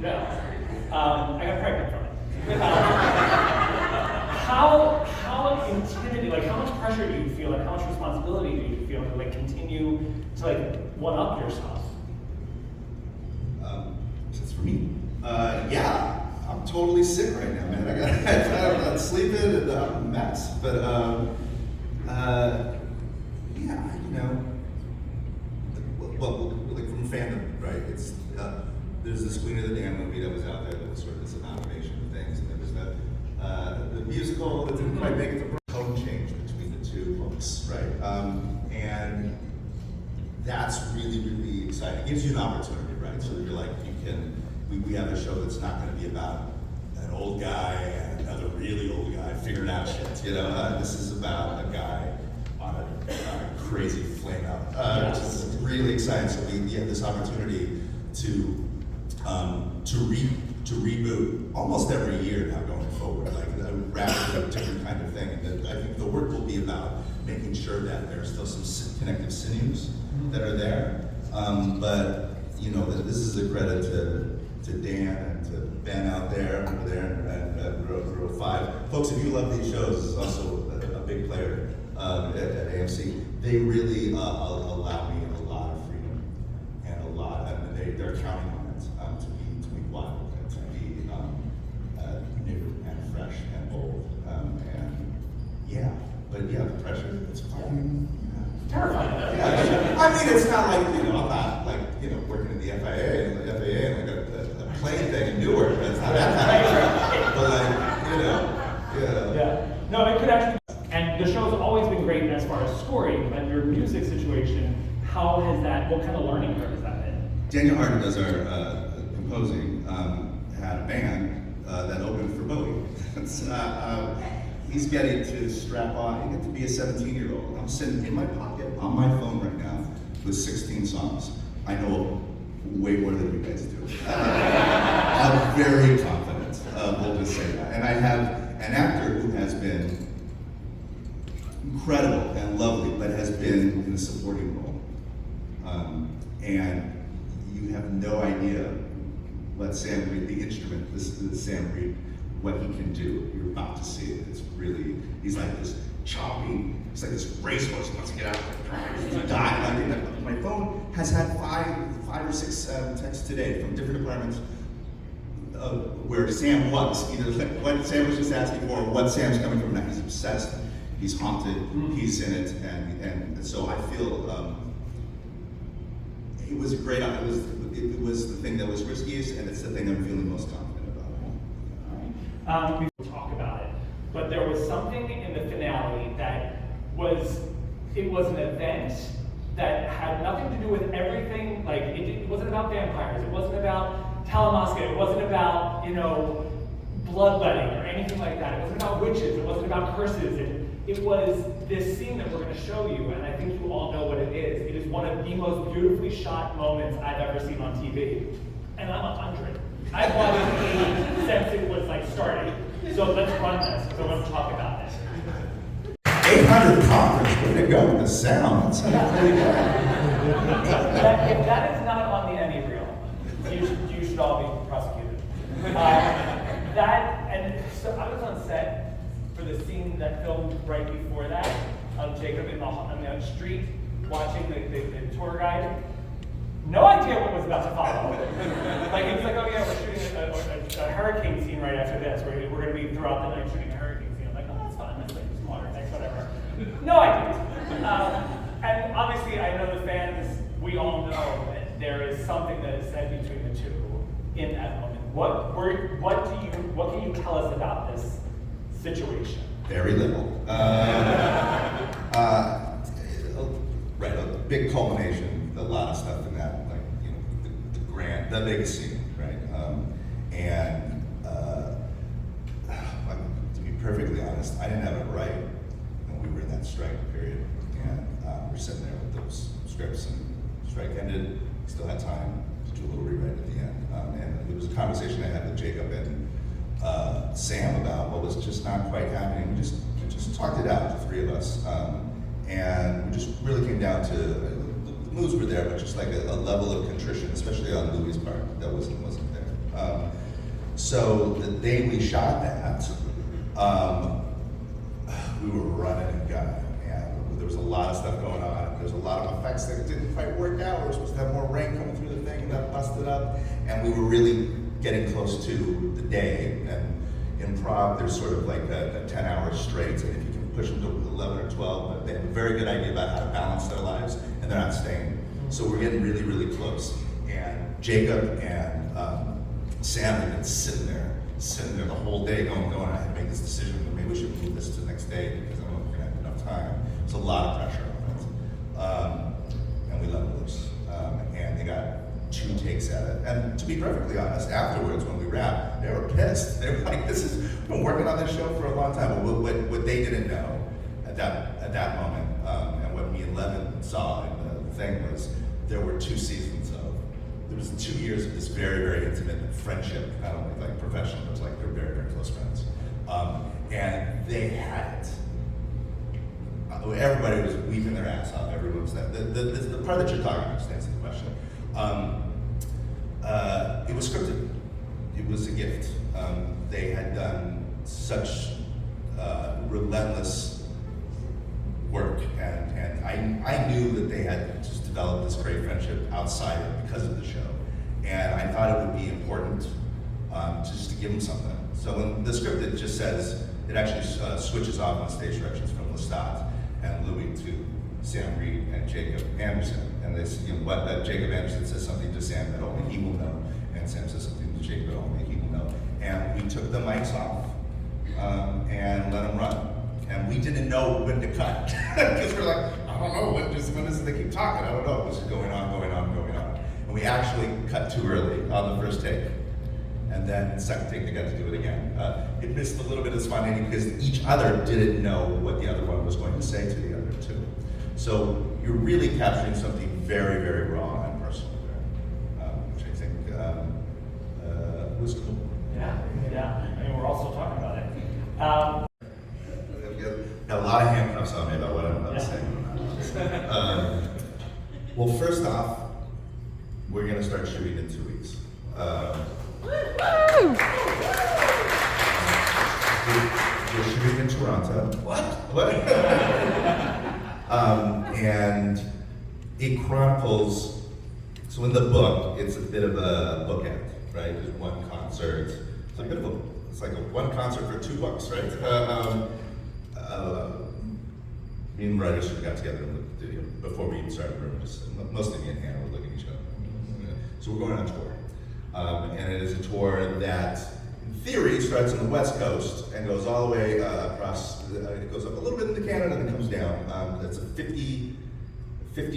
Yeah. I got pregnant from it. How intimidating, like how much pressure do you feel, like how much responsibility do you feel to like continue to like one-up yourself? It's for me. Yeah, I'm totally sick right now, man. I'm sleeping and I'm a mess. But yeah, you know, well, like from fandom, right? It's there's this Queen of the Damned movie that was out there that was sort of this amalgamation of things, and there was the musical that didn't quite make it to tone change between the two books, right? And that's really, really exciting. It gives you an opportunity, right? So that you're like, we have a show that's not going to be about an old guy and another really old guy figuring out shit, you know? This is about a guy on a crazy flame out, which is really exciting. So we have this opportunity to reboot almost every year now going forward, like a rapid, different kind of thing. And I think the work will be about making sure that there are still some connective sinews that are there. But you know, this is a credit to Dan and to Ben out there, over there, and row 5. Folks, if you love these shows, it's also a big player at AMC. They really allow me a lot of freedom and a lot, and they're counting on it to be wild and to be new and fresh and bold. And yeah, but yeah, the pressure, it's fucking terrifying. Yeah, I mean, it's not like, you know, I'm not like, you know, working at the FIA and like a plane thing in Newark. It's not that kind of but like, you know, yeah. No, it could actually. And the show's always been great as far as scoring, but your music situation, how has that? What kind of learning curve has that been? Daniel Hart does our composing. Had a band that opened for Bowie. He's getting to strap on. You get to be a 17-year-old. I'm sitting in my pocket on my phone right now with 16 songs. I know way more than you guys do. I'm very confident. We'll just say that. And I have an actor who has been incredible and lovely, but has been in a supporting role. And you have no idea what Sam Reed, the instrument, this is Sam Reed, what he can do. You're about to see it. It's really, he's like this choppy, he's like this racehorse who wants to get out there. He's dying. Like, my phone has had five or six texts today from different departments where Sam was, either what Sam was just asking for or what Sam's coming from now. He's obsessed, he's haunted, he's in it, and so I feel it was a great, it was the thing that was riskiest, and it's the thing I'm feeling most confident about. We will talk about it, but there was something in the finale that was, it was an event that had nothing to do with everything, like it wasn't about vampires, it wasn't about Talamasca, it wasn't about, you know, bloodletting or anything like that, it wasn't about witches, it wasn't about curses, it was this scene that we're going to show you, and I think you all know what it is. It is one of the most beautifully shot moments I've ever seen on TV, and I'm 100. I've watched it since it was like starting. So let's run this, because I want to talk about this. 800 conference, way to go with the sound. That sounds really good. If that is not on the Emmy reel, you should all be prosecuted. And so I was on set for the scene that filmed right before that of Jacob on the street watching the tour guide. No idea what was about to follow. Like, it's like, oh yeah, we're shooting a hurricane scene right after this. We're going to be throughout the night shooting a hurricane scene. I'm like, oh, that's fun. That's like some water, thanks, whatever. No idea. And obviously, I know the fans, we all know that there is something that is said between the two in that moment. What can you tell us about this situation? Very little. Right, a big culmination, a lot of stuff in that, like, you know, the biggest scene, right? To be perfectly honest, I didn't have it right when we were in that strike period, and we're sitting there with those scripts, and strike ended, still had time to do a little rewrite at the end, and it was a conversation I had with Jacob and Sam about what was just not quite happening. We just talked it out, the three of us, and we just really came down to, the moves were there, but just like a level of contrition, especially on Louis' part, that wasn't there. So the day we shot that, we were running and gunning, and there was a lot of stuff going on. There's a lot of effects that didn't quite work out. We were supposed to have more rain coming through the thing, and that busted up. And we were really getting close to the day. And improv, there's sort of like a 10-hour straight, and if you can push them to 11 or 12, but they have a very good idea about how to balance their lives, and they're not staying. So we're getting really, really close. And Jacob and Sam had been sitting there the whole day going, I had to make this decision, but maybe we should move this to the next day because I don't know if we're gonna have enough time. There's a lot of pressure on it. And we let it loose. And they got 2 takes at it. And to be perfectly honest, afterwards when we wrapped, they were pissed. They were like, we've been working on this show for a long time. But what they didn't know at that moment, and what me and Levin saw in the thing was, there were 2 seasons of, there was 2 years of this very, very intimate friendship, not only like professional, but like they're very, very close friends. And they had it. Everybody was weeping their ass off. Everyone was that. The part that you're talking about, just answer the question. It was scripted. It was a gift. They had done such relentless work, and I knew that they had just developed this great friendship outside it because of the show, and I thought it would be important just to give them something. So in the script, it just says, it actually switches off on stage directions from Lestat and Louis to Sam Reed and Jacob Anderson, and this, Jacob Anderson says something to Sam that only he will know, and Sam says something to Jacob that only he will know, and we took the mics off and let them run. And we didn't know when to cut, because we're like, I don't know, when is it they keep talking? I don't know, this is going on. And we actually cut too early on the first take. And then the second take, they got to do it again. It missed a little bit of spontaneity because each other didn't know what the other one was going to say to the other two. So you're really capturing something very, very raw and personal there, which I think was cool. Yeah. I mean, we're also talking about it. Got a lot of handcuffs on me about what I'm about to say. Well, first off, we're going to start shooting in 2 weeks. We're shooting in Toronto. What? And it chronicles, so in the book, it's a bit of a bookend, right? There's one concert. It's like one concert for $2, right? Me and writers sort of got together and looked at the video before we even started. We were just, mostly me and Hannah were looking at each other. So we're going on tour. And it is a tour that, in theory, starts on the West Coast and goes all the way across, it goes up a little bit into Canada and then comes down. That's a 50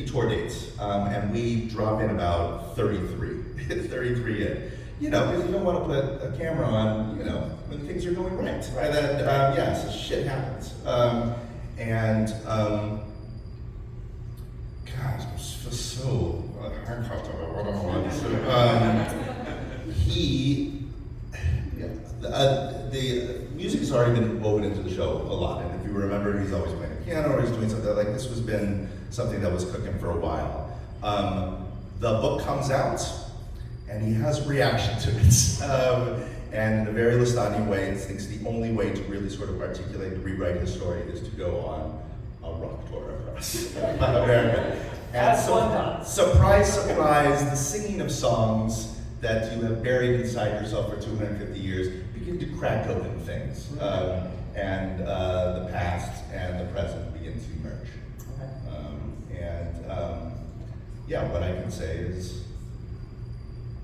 tour dates. And we drop in about 33. 33 in. Because you don't want to put a camera on, when things are going right. So shit happens. God, I feel so handcuffed about what I'm on. The music has already been woven into the show a lot, and if you remember, he's always playing the piano or he's doing something like this. Was been something that was cooking for a while. The book comes out, and he has a reaction to it. And in a very Lestadian way, he thinks the only way to really sort of articulate and rewrite his story is to go on a rock tour across America. And surprise, the singing of songs that you have buried inside yourself for 250 years begin to crack open things. And the past and the present begin to merge. What I can say is,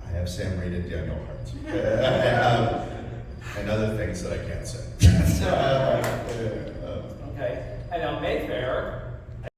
I have Sam Reed and Daniel Hart. And other things that I can't say. Okay. And now Mayfair